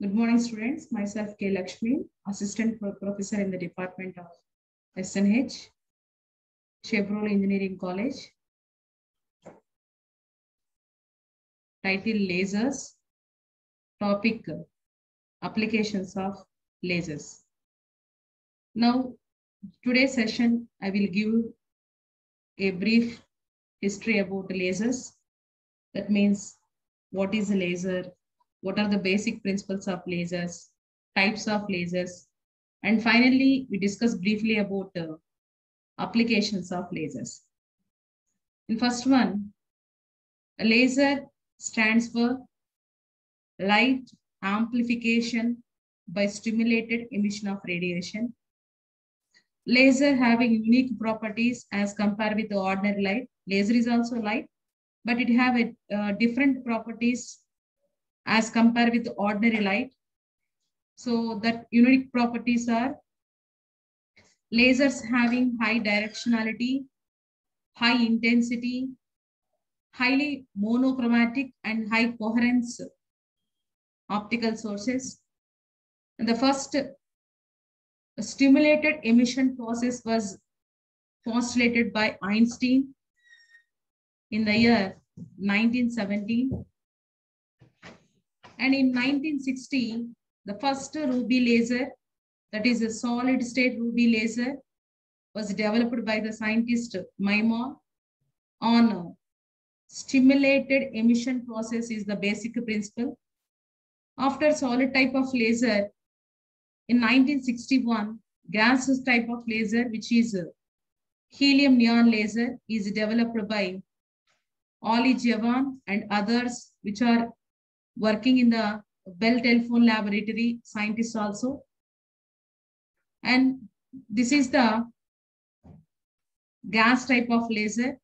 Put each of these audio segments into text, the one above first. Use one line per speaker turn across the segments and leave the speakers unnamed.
Good morning, students. Myself, K. Lakshmi, Assistant Professor in the Department of SNH, Chevrolet Engineering College. Title Lasers. Topic Applications of Lasers. Now, today's session, I will give a brief history about lasers. That means what is a laser, what are the basic principles of lasers, types of lasers, and finally, we discuss briefly about applications of lasers. In first one, a laser stands for light amplification by stimulated emission of radiation. Laser having unique properties as compared with the ordinary light. Laser is also light, but it have a different properties as compared with the ordinary light. So that unique properties are lasers having high directionality, high intensity, highly monochromatic and high coherence optical sources. And the first stimulated emission process was postulated by Einstein in the year 1917. And in 1960, the first ruby laser, that is a solid state ruby laser, was developed by the scientist Maimon on stimulated emission process is the basic principle. After solid type of laser, in 1961, gas type of laser, which is helium neon laser, is developed by Ollie Javan and others, which are working in the Bell Telephone Laboratory, scientists also. And this is the gas type of laser.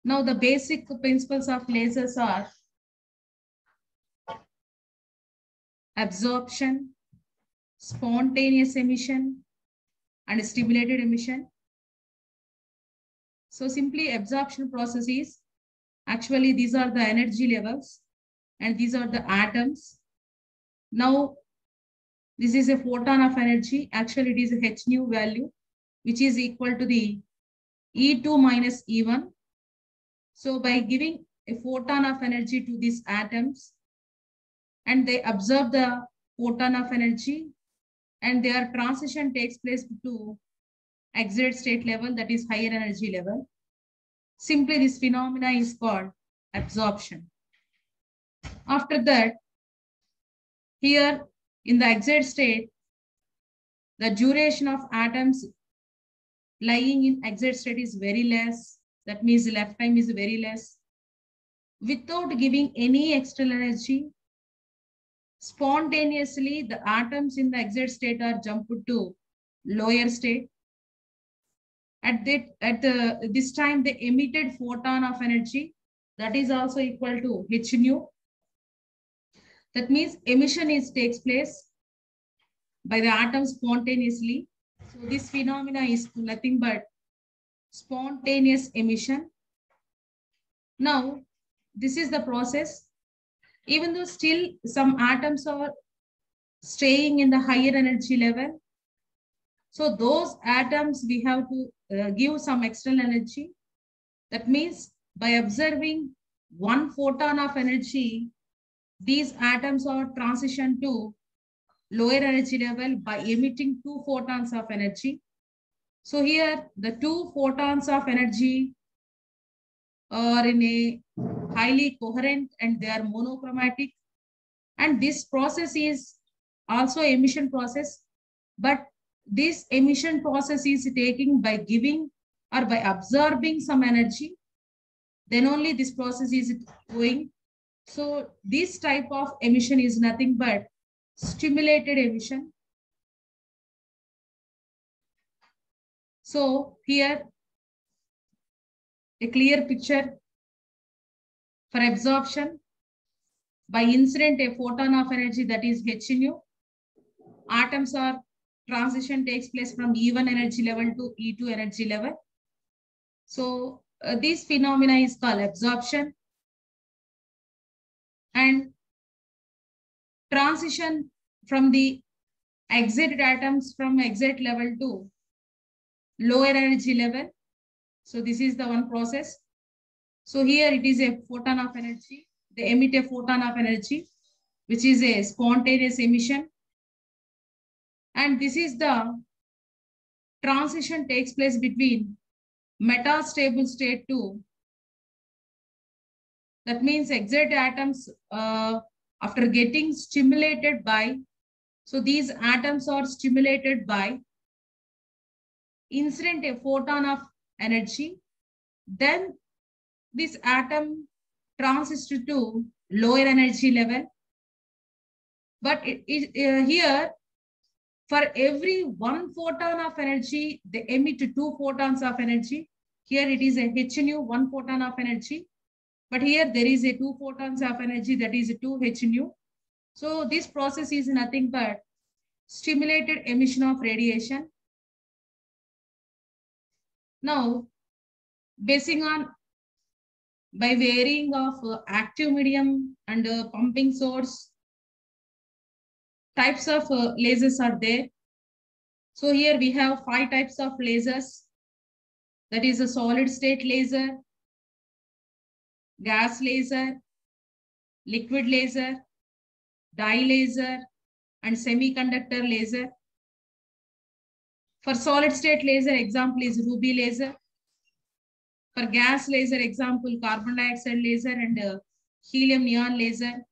Now, the basic principles of lasers are absorption, spontaneous emission, and stimulated emission. So simply absorption process is, actually these are the energy levels and these are the atoms. Now, this is a photon of energy. Actually, it is a h nu value, which is equal to the E2 minus E1. So by giving a photon of energy to these atoms, and they absorb the photon of energy, and their transition takes place to exit state level, that is higher energy level. Simply this phenomena is called absorption. After that, here in the exit state, the duration of atoms lying in exit state is very less. That means the lifetime is very less. Without giving any external energy, spontaneously the atoms in the exit state are jumped to lower state. This time, the emitted photon of energy, that is also equal to h nu. That means emission takes place by the atoms spontaneously. So this phenomena is nothing but spontaneous emission. Now, this is the process. Even though still some atoms are staying in the higher energy level, so those atoms we have to give some external energy. That means by observing one photon of energy, these atoms are transitioned to lower energy level by emitting two photons of energy. So here the two photons of energy are in a highly coherent and they are monochromatic. And this process is also emission process, but this emission process is taking by giving or by absorbing some energy, then only this process is going. So this type of emission is nothing but stimulated emission. So here a clear picture for absorption by incident a photon of energy, that is h nu. Atoms are transition takes place from E1 energy level to E2 energy level. So this phenomena is called absorption. And transition from the excited atoms from exit level to lower energy level. So this is the one process. So here it is a photon of energy. They emit a photon of energy, which is a spontaneous emission. And this is the transition takes place between metastable state to, that means excited atoms after getting stimulated by, so these atoms are stimulated by incident a photon of energy, then this atom transits to lower energy level. But here, for every one photon of energy, they emit two photons of energy. Here it is a h nu, one photon of energy. But here there is a two photons of energy, that is 2 h nu. So this process is nothing but stimulated emission of radiation. Now, basing on by varying of active medium and pumping source, types of lasers are there. So here we have 5 types of lasers. That is a solid state laser, gas laser, liquid laser, dye laser, and semiconductor laser. For solid state laser, example is ruby laser. For gas laser, example carbon dioxide laser and helium neon laser.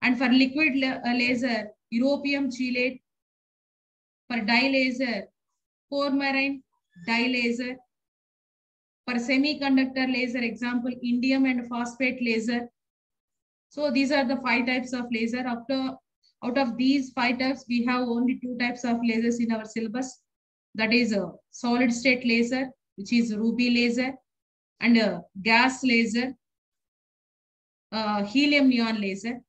And for liquid laser, europium chelate. For dye laser, formalin dye laser. For semiconductor laser, example indium and phosphate laser. So these are the 5 types of laser. Out of these 5 types, we have only 2 types of lasers in our syllabus. That is a solid state laser, which is ruby laser, and a gas laser, helium neon laser.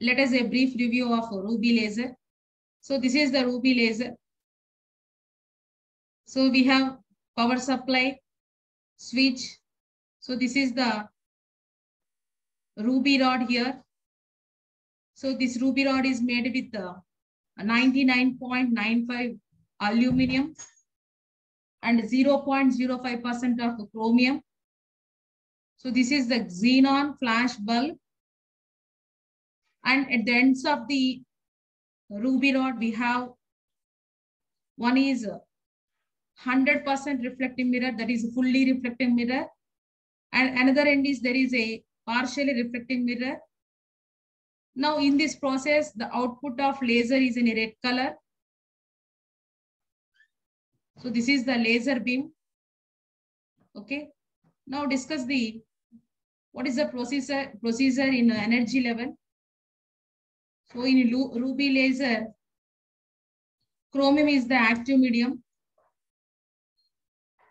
Let us a brief review of ruby laser. So this is the ruby laser. So we have power supply, switch. So this is the ruby rod here. So this ruby rod is made with 99.95 aluminum and 0.05% of chromium. So this is the xenon flash bulb. And at the ends of the ruby rod, we have one is 100% reflecting mirror, that is fully reflecting mirror. And another end is there is a partially reflecting mirror. Now in this process, the output of laser is in a red color. So this is the laser beam. Okay. Now discuss the what is the procedure in energy level. So in ruby laser, chromium is the active medium,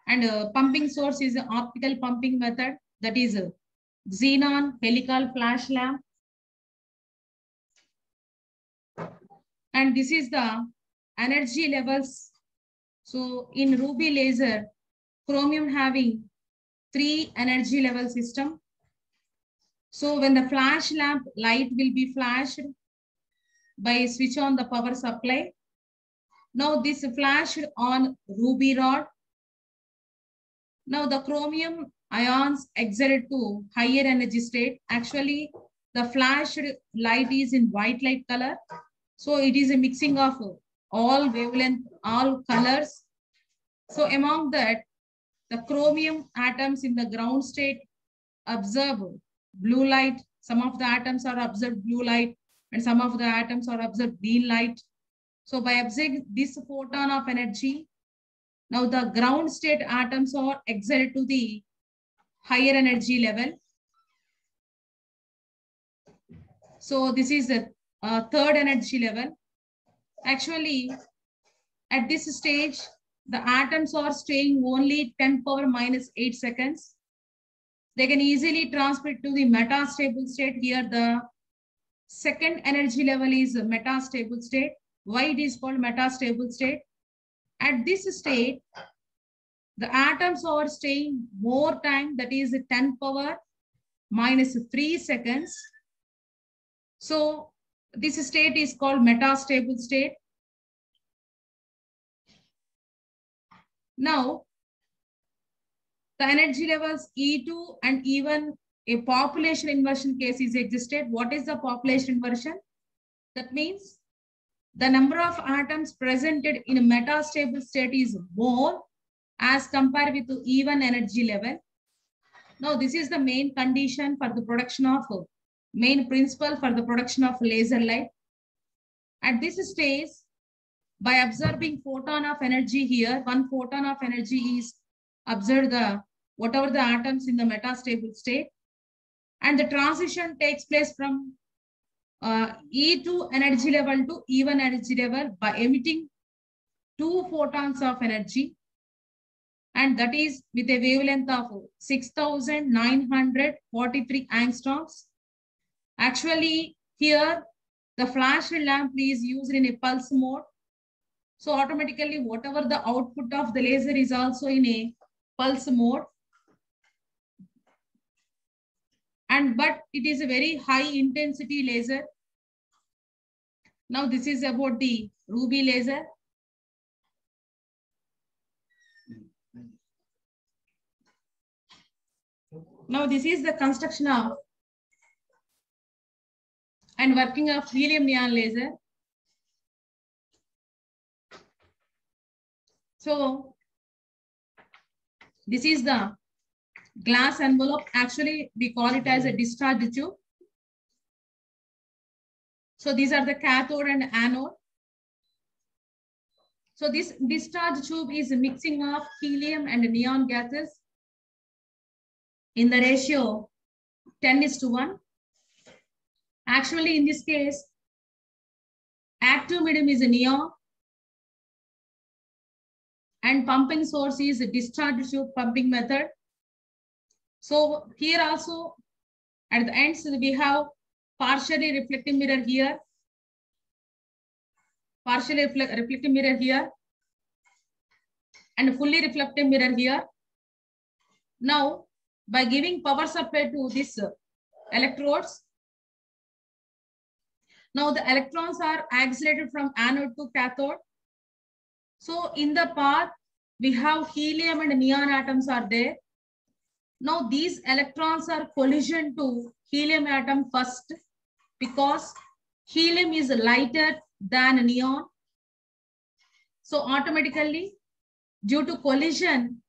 and pumping source is the optical pumping method, that is xenon helical flash lamp. And this is the energy levels. So in ruby laser, chromium having 3 energy level system. So when the flash lamp light will be flashed by switch on the power supply. Now this flashed on ruby rod. Now the chromium ions exert to higher energy state. Actually, the flashed light is in white light color. So it is a mixing of all wavelength, all colors. So among that, the chromium atoms in the ground state observe blue light. Some of the atoms are observed blue light, and some of the atoms are observed green light. So by observing this photon of energy, now the ground state atoms are exerted to the higher energy level. So this is the third energy level. Actually, at this stage, the atoms are staying only 10⁻⁸ seconds. They can easily transfer to the metastable state. Here, the second energy level is metastable state. Why it is called metastable state? At this state, the atoms are staying more time, that is 10⁻³ seconds. So this state is called metastable state. Now, the energy levels E2 and even a population inversion case is existed. What is the population inversion? That means the number of atoms presented in a metastable state is more as compared with the even energy level. Now, this is the main condition for the production of, main principle for the production of laser light. At this stage, by observing photon of energy here, one photon of energy is observed the whatever the atoms in the metastable state, and the transition takes place from E2 energy level to E1 energy level by emitting 2 photons of energy, and that is with a wavelength of 6,943 angstroms. Actually, here the flash lamp is used in a pulse mode. So automatically, whatever the output of the laser is also in a pulse mode. But it is a very high intensity laser. Now this is about the ruby laser. Now this is the construction of and working of helium neon laser. So this is the glass envelope. Actually, we call it as a discharge tube. So these are the cathode and anode. So this discharge tube is a mixing of helium and neon gases in the ratio 10:1. Actually, in this case, active medium is a neon and pumping source is a discharge tube pumping method. So here also at the ends we have partially reflective mirror here, partially reflective mirror here, and fully reflective mirror here. Now, by giving power supply to this electrodes, now the electrons are accelerated from anode to cathode. So in the path, we have helium and neon atoms are there. Now these electrons are collision to helium atom first because helium is lighter than neon. So automatically, due to collision,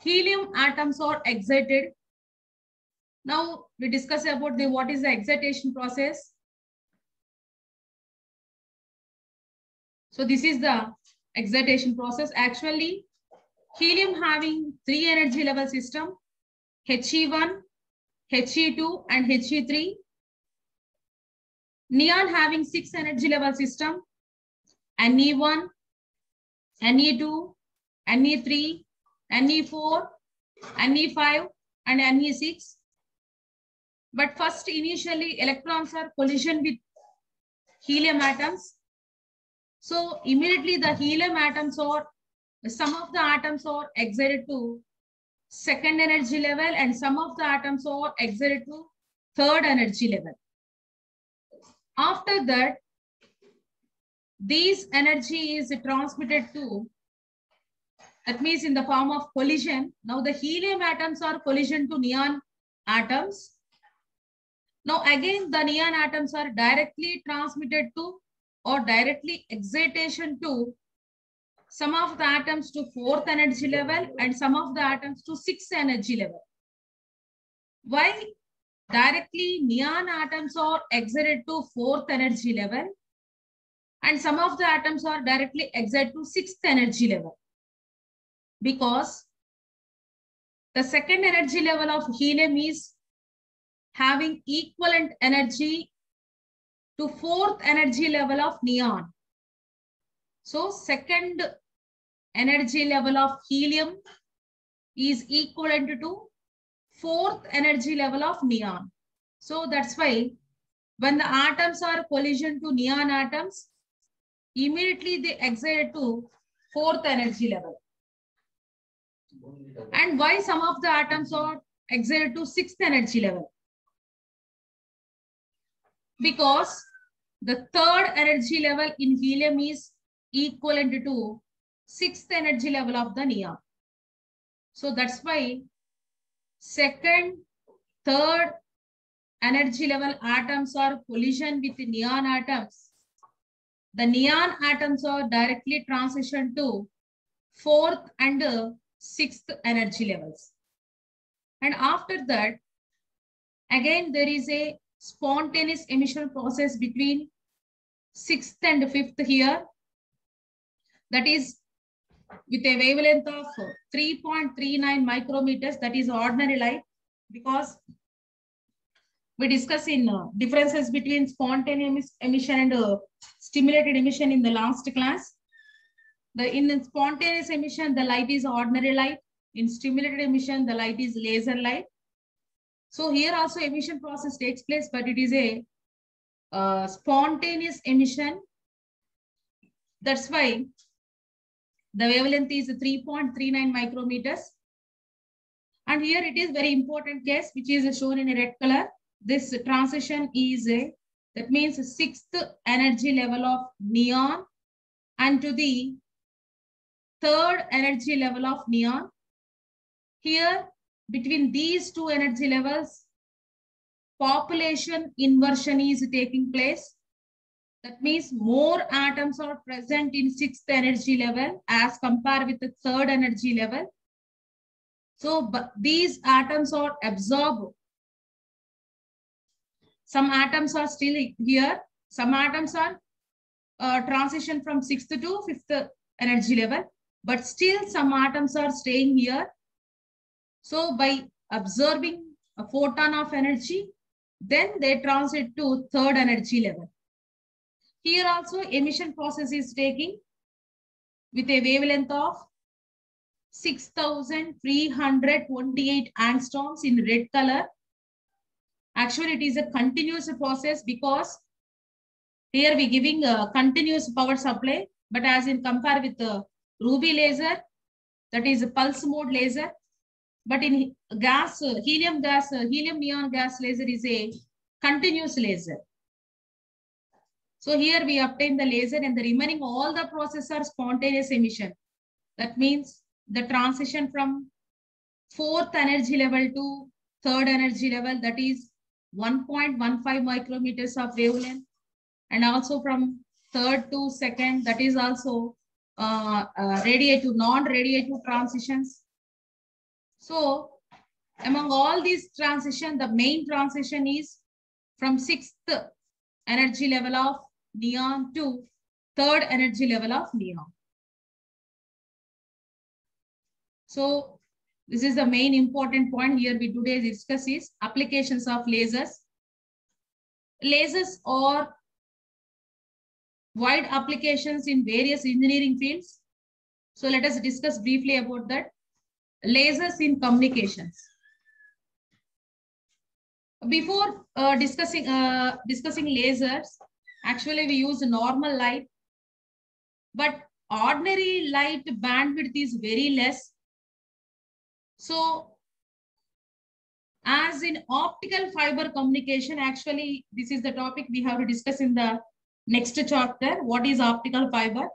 helium atoms are excited. Now we discuss about what is the excitation process. So this is the excitation process. Actually, helium having 3 energy level system, He1, He2 and He3. Neon having 6 energy level system, Ne1, Ne2, Ne3, Ne4, Ne5 and Ne6. But first initially electrons are collision with helium atoms. So immediately the helium atoms or some of the atoms are excited to second energy level and some of the atoms are excited to third energy level. After that, this energy is transmitted to, that means in the form of collision. Now the helium atoms are collision to neon atoms. Now again the neon atoms are directly transmitted to or directly excitation to some of the atoms to 4th energy level and some of the atoms to 6th energy level. Why directly neon atoms are excited to 4th energy level and some of the atoms are directly excited to 6th energy level? Because the second energy level of helium is having equivalent energy to 4th energy level of neon. So second energy level of helium is equivalent to 4th energy level of neon. So that's why when the atoms are collision to neon atoms, immediately they excite to 4th energy level. And why some of the atoms are excited to 6th energy level? because the third energy level in helium is equivalent to sixth energy level of the neon. So that's why second, third energy level atoms are collision with neon atoms. The neon atoms are directly transition to fourth and sixth energy levels. And after that, again, there is a spontaneous emission process between sixth and fifth here. That is with a wavelength of 3.39 micrometers. That is ordinary light, because we discuss in differences between spontaneous emission and stimulated emission in the last class. In spontaneous emission, the light is ordinary light. In stimulated emission, the light is laser light. So here also emission process takes place, but it is a spontaneous emission. That's why the wavelength is 3.39 micrometers. And here it is very important case, which is shown in a red color. This transition is that means sixth energy level of neon and to the third energy level of neon. Here, between these two energy levels, population inversion is taking place. That means more atoms are present in sixth energy level as compared with the third energy level. So these atoms are absorbed. Some atoms are still here. Some atoms are transition from sixth to fifth energy level, but still some atoms are staying here. So by absorbing a photon of energy, then they transit to third energy level. Here also emission process is taking with a wavelength of 6,328 angstroms in red color. Actually, it is a continuous process because here we giving a continuous power supply, but as in compare with the ruby laser, that is a pulse mode laser. But in gas, helium neon gas laser is a continuous laser. So here we obtain the laser and the remaining all the process are spontaneous emission. That means the transition from fourth energy level to third energy level, that is 1.15 micrometers of wavelength, and also from third to second, that is also radiative, non-radiative transitions. So among all these transitions, the main transition is from sixth energy level of neon to third energy level of neon. So this is the main important point here we today discuss is applications of lasers. Lasers are wide applications in various engineering fields. So let us discuss briefly about that. Lasers in communications. Before discussing lasers, actually we use normal light, but ordinary light bandwidth is very less. So as in optical fiber communication, actually this is the topic we have to discuss in the next chapter. What is optical fiber?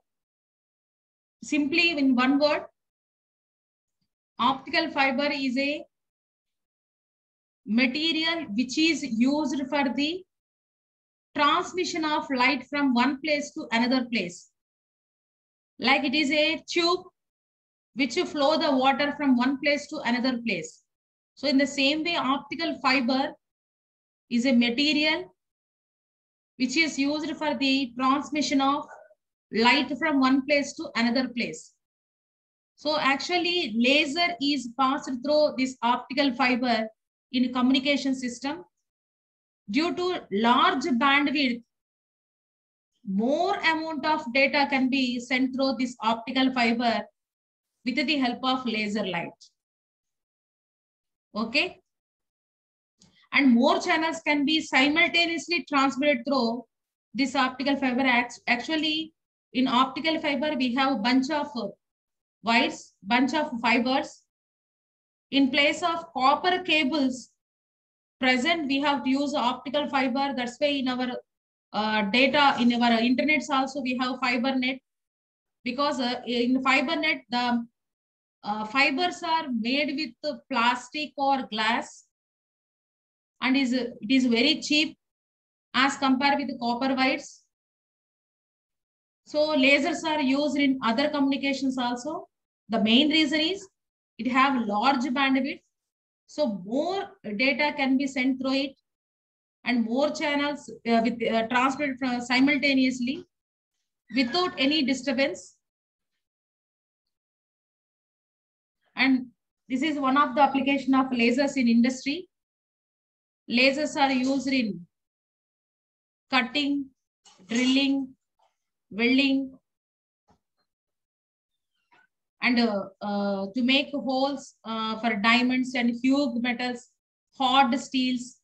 Simply in one word, optical fiber is a material which is used for the transmission of light from one place to another place. Like it is a tube which flow the water from one place to another place. So in the same way, optical fiber is a material which is used for the transmission of light from one place to another place. So actually laser is passed through this optical fiber in communication system. Due to large bandwidth, more amount of data can be sent through this optical fiber with the help of laser light. Okay. And more channels can be simultaneously transmitted through this optical fiber. Actually, in optical fiber, we have a bunch of wires, bunch of fibers. In place of copper cables, present we have to use optical fiber. That's why in our data, in our internets also we have fiber net, because in fiber net the fibers are made with plastic or glass, and it is very cheap as compared with copper wires. So lasers are used in other communications also. The main reason is it have large bandwidth, so more data can be sent through it, and more channels with transmitted simultaneously without any disturbance. And this is one of the application of lasers in industry. Lasers are used in cutting, drilling, welding, and to make holes for diamonds and huge metals, hard steels.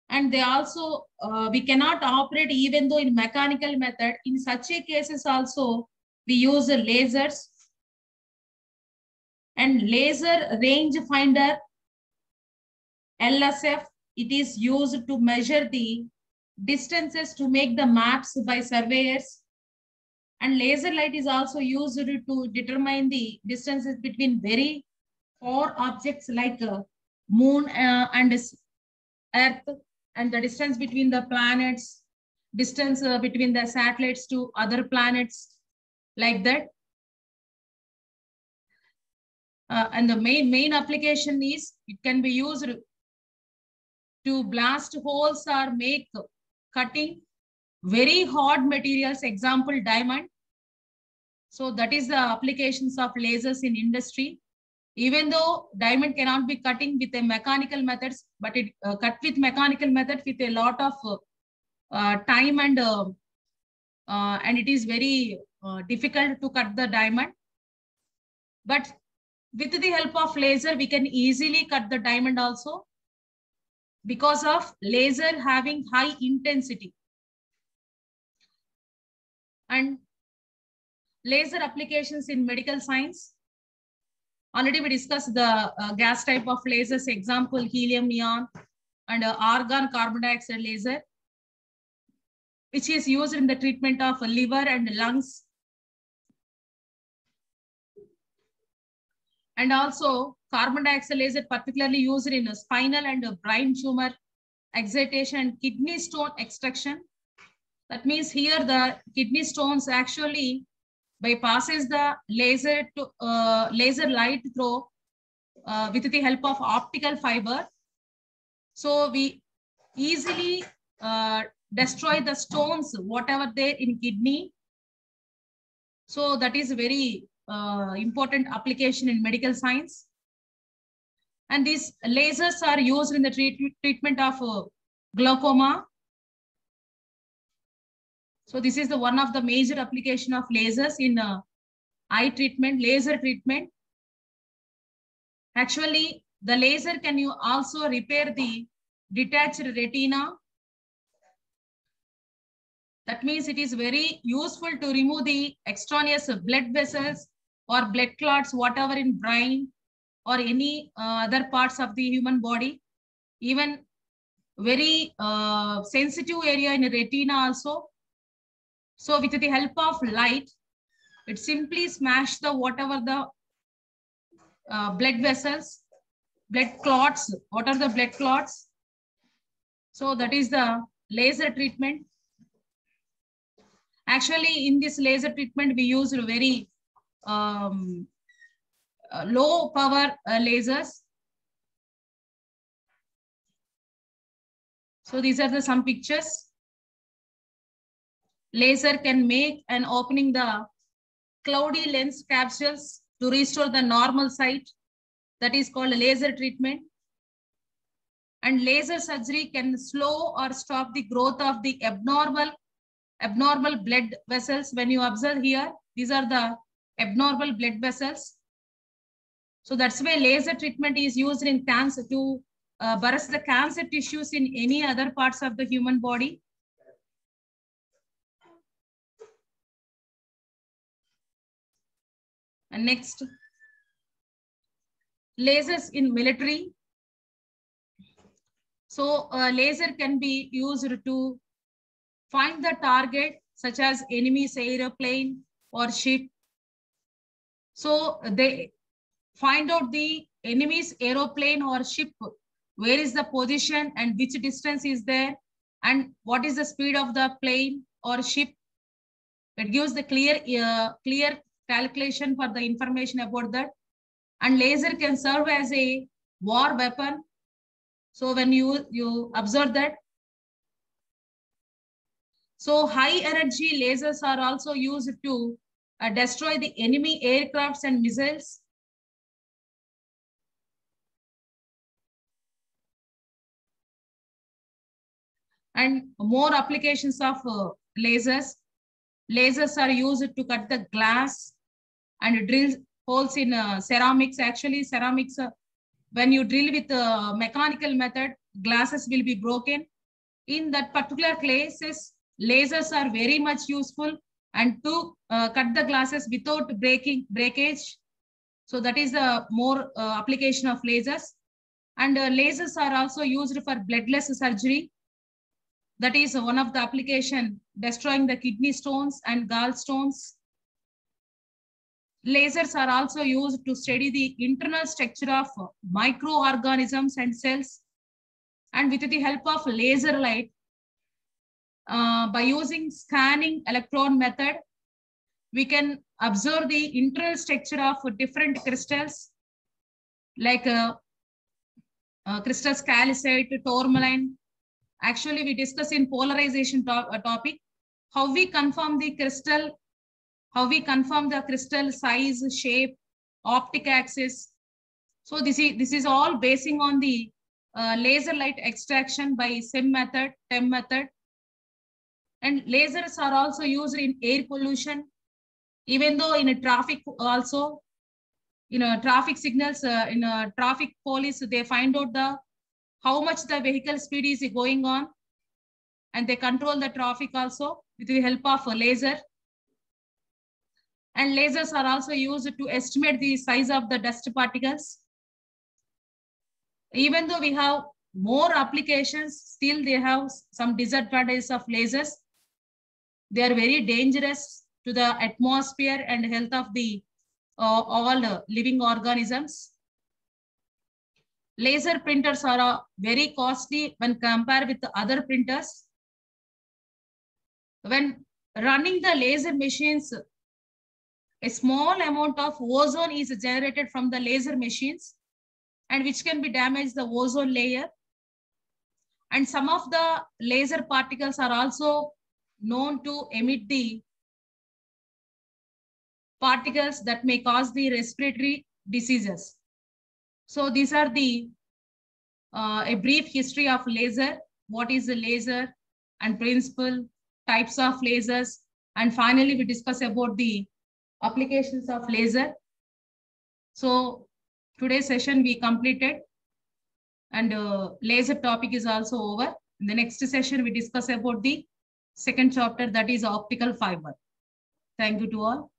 And they also, we cannot operate even though in mechanical method. In such a cases also, we use lasers. And laser range finder, LSF, it is used to measure the distances to make the maps by surveyors. And laser light is also used to determine the distances between very far objects like moon and earth, and the distance between the planets, distance between the satellites to other planets, like that. And the main application is it can be used to blast holes or make cutting very hard materials, example diamond. So that is the applications of lasers in industry. Even though diamond cannot be cutting with a mechanical methods, but it cut with mechanical method with a lot of time, and it is very difficult to cut the diamond. But with the help of laser, we can easily cut the diamond also, because of laser having high intensity. And laser applications in medical science. Already we discussed the gas type of lasers, example helium neon, and argon carbon dioxide laser, which is used in the treatment of liver and lungs. And also carbon dioxide laser particularly used in spinal and brain tumor excitation and kidney stone extraction. That means here the kidney stones actually bypasses the laser to laser light through with the help of optical fiber. So we easily destroy the stones whatever there in kidney. So that is very important application in medical science. And these lasers are used in the treatment of glaucoma. So this is the one of the major application of lasers in eye treatment, laser treatment. Actually, the laser can you also repair the detached retina. That means it is very useful to remove the extraneous blood vessels or blood clots, whatever in brain or any other parts of the human body. Even very sensitive area in the retina also. So with the help of light, it simply smash the whatever the blood vessels, blood clots, what are the blood clots. So that is the laser treatment. Actually, in this laser treatment, we use very low power lasers. So these are the some pictures. Laser can make and opening the cloudy lens capsules to restore the normal sight. That is called laser treatment. And laser surgery can slow or stop the growth of the abnormal blood vessels. When you observe here, these are the abnormal blood vessels. So that's why laser treatment is used in cancer to burst the cancer tissues in any other parts of the human body. And next, lasers in military. So laser can be used to find the target, such as enemy's airplane or ship. So they find out the enemy's aeroplane or ship, where is the position and which distance is there, and what is the speed of the plane or ship. It gives the clear calculation for the information about that. And laser can serve as a war weapon. So when you observe that, so high energy lasers are also used to destroy the enemy aircrafts and missiles. And more applications of lasers. Lasers are used to cut the glass and drill holes in ceramics. Actually, ceramics, when you drill with a mechanical method, glasses will be broken. In that particular cases, lasers are very much useful and to cut the glasses without breakage. So that is the more application of lasers. And lasers are also used for bloodless surgery. That is one of the application, destroying the kidney stones and gallstones. Lasers are also used to study the internal structure of microorganisms and cells. And with the help of laser light, by using scanning electron method, we can observe the internal structure of different crystals, like crystals calcite, tourmaline. Actually, we discuss in polarization topic, how we confirm the crystal, size, shape, optic axis. So this is all basing on the laser light extraction by SEM method, TEM method. And lasers are also used in air pollution, even though in a traffic also, traffic signals, in a traffic police, they find out how much the vehicle speed is going on, and they control the traffic also with the help of a laser. And lasers are also used to estimate the size of the dust particles. Even though we have more applications, still they have some disadvantages of lasers. They are very dangerous to the atmosphere and health of the all living organisms. Laser printers are very costly when compared with the other printers. When running the laser machines, a small amount of ozone is generated from the laser machines, and which can be damaged the ozone layer. And some of the laser particles are also known to emit the particles that may cause the respiratory diseases. So these are the a brief history of laser. What is a laser and principle, types of lasers, and finally we discuss about the applications of laser. So today's session we completed, and laser topic is also over. In the next session we discuss about the second chapter, that is optical fiber. Thank you to all.